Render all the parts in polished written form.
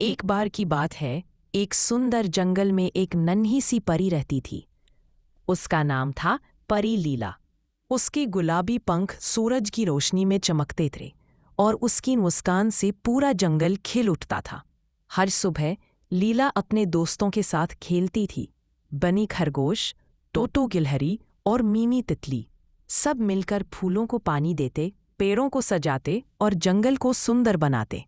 एक बार की बात है, एक सुंदर जंगल में एक नन्ही सी परी रहती थी। उसका नाम था परी लीला। उसके गुलाबी पंख सूरज की रोशनी में चमकते थे और उसकी मुस्कान से पूरा जंगल खिल उठता था। हर सुबह लीला अपने दोस्तों के साथ खेलती थी। बनी खरगोश, टोटो गिलहरी और मीमी तितली सब मिलकर फूलों को पानी देते, पेड़ों को सजाते और जंगल को सुंदर बनाते।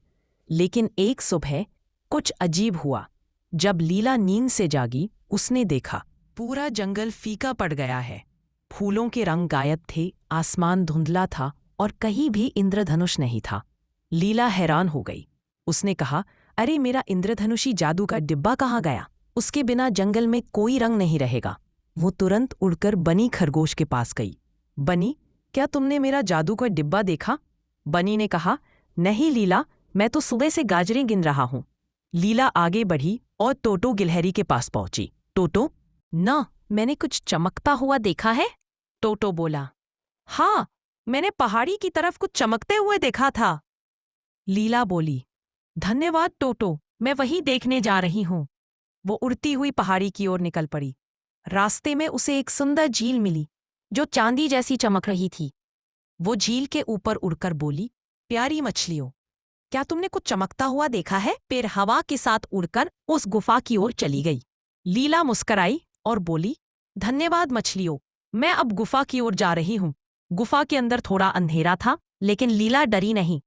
लेकिन एक सुबह कुछ अजीब हुआ। जब लीला नींद से जागी, उसने देखा पूरा जंगल फीका पड़ गया है। फूलों के रंग गायब थे, आसमान धुंधला था और कहीं भी इंद्रधनुष नहीं था। लीला हैरान हो गई। उसने कहा, अरे मेरा इंद्रधनुषी जादू का डिब्बा कहाँ गया? उसके बिना जंगल में कोई रंग नहीं रहेगा। वो तुरंत उड़कर बनी खरगोश के पास गई। बनी, क्या तुमने मेरा जादू का डिब्बा देखा? बनी ने कहा, नहीं लीला, मैं तो सुबह से गाजरें गिन रहा हूँ। लीला आगे बढ़ी और टोटो गिलहरी के पास पहुंची। टोटो, ना, मैंने कुछ चमकता हुआ देखा है? टोटो बोला। हाँ, मैंने पहाड़ी की तरफ कुछ चमकते हुए देखा था। लीला बोली, धन्यवाद टोटो, मैं वही देखने जा रही हूँ। वो उड़ती हुई पहाड़ी की ओर निकल पड़ी। रास्ते में उसे एक सुंदर झील मिली जो चांदी जैसी चमक रही थी। वो झील के ऊपर उड़कर बोली, प्यारी मछलियों, क्या तुमने कुछ चमकता हुआ देखा है? फिर हवा के साथ उड़कर उस गुफा की ओर चली गई। लीला मुस्कराई और बोली, धन्यवाद मछलियों, मैं अब गुफा की ओर जा रही हूँ। गुफा के अंदर थोड़ा अंधेरा था, लेकिन लीला डरी नहीं।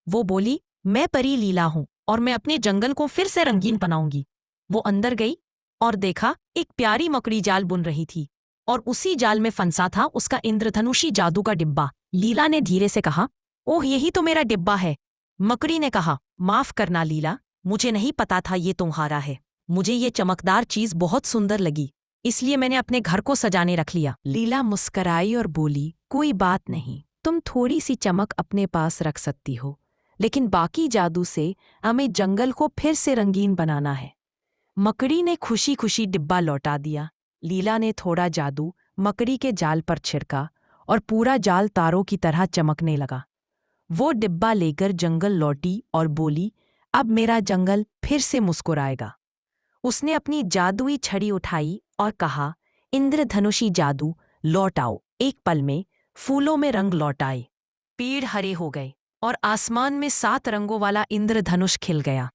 वो बोली, मैं परी लीला हूँ और मैं अपने जंगल को फिर से रंगीन बनाऊंगी। वो अंदर गई और देखा एक प्यारी मकड़ी जाल बुन रही थी और उसी जाल में फंसा था उसका इंद्रधनुषी जादू का डिब्बा। लीला ने धीरे से कहा, ओह, यही तो मेरा डिब्बा है। मकड़ी ने कहा, माफ करना लीला, मुझे नहीं पता था ये तुम्हारा है। मुझे ये चमकदार चीज बहुत सुंदर लगी, इसलिए मैंने अपने घर को सजाने रख लिया। लीला मुस्कराई और बोली, कोई बात नहीं, तुम थोड़ी सी चमक अपने पास रख सकती हो, लेकिन बाकी जादू से हमें जंगल को फिर से रंगीन बनाना है। मकड़ी ने खुशी खुशी डिब्बा लौटा दिया। लीला ने थोड़ा जादू मकड़ी के जाल पर छिड़का और पूरा जाल तारों की तरह चमकने लगा। वो डिब्बा लेकर जंगल लौटी और बोली, अब मेरा जंगल फिर से मुस्कुराएगा। उसने अपनी जादुई छड़ी उठाई और कहा, इंद्रधनुषी जादू लौट आओ। एक पल में फूलों में रंग लौट आए, पेड़ हरे हो गए और आसमान में 7 रंगों वाला इंद्रधनुष खिल गया।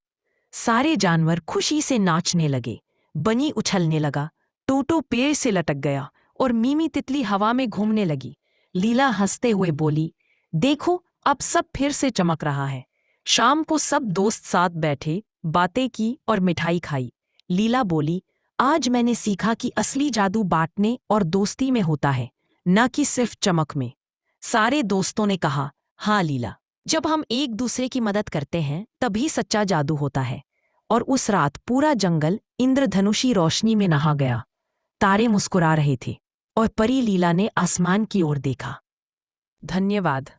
सारे जानवर खुशी से नाचने लगे। बनी उछलने लगा, टोटो पेड़ से लटक गया और मीमी तितली हवा में घूमने लगी। लीला हंसते हुए बोली, देखो, अब सब फिर से चमक रहा है। शाम को सब दोस्त साथ बैठे, बातें की और मिठाई खाई। लीला बोली, आज मैंने सीखा कि असली जादू बांटने और दोस्ती में होता है, न कि सिर्फ चमक में। सारे दोस्तों ने कहा, हाँ लीला, जब हम एक दूसरे की मदद करते हैं तभी सच्चा जादू होता है। और उस रात पूरा जंगल इंद्रधनुषी रोशनी में नहा गया। तारे मुस्कुरा रहे थे और परी लीला ने आसमान की ओर देखा। धन्यवाद।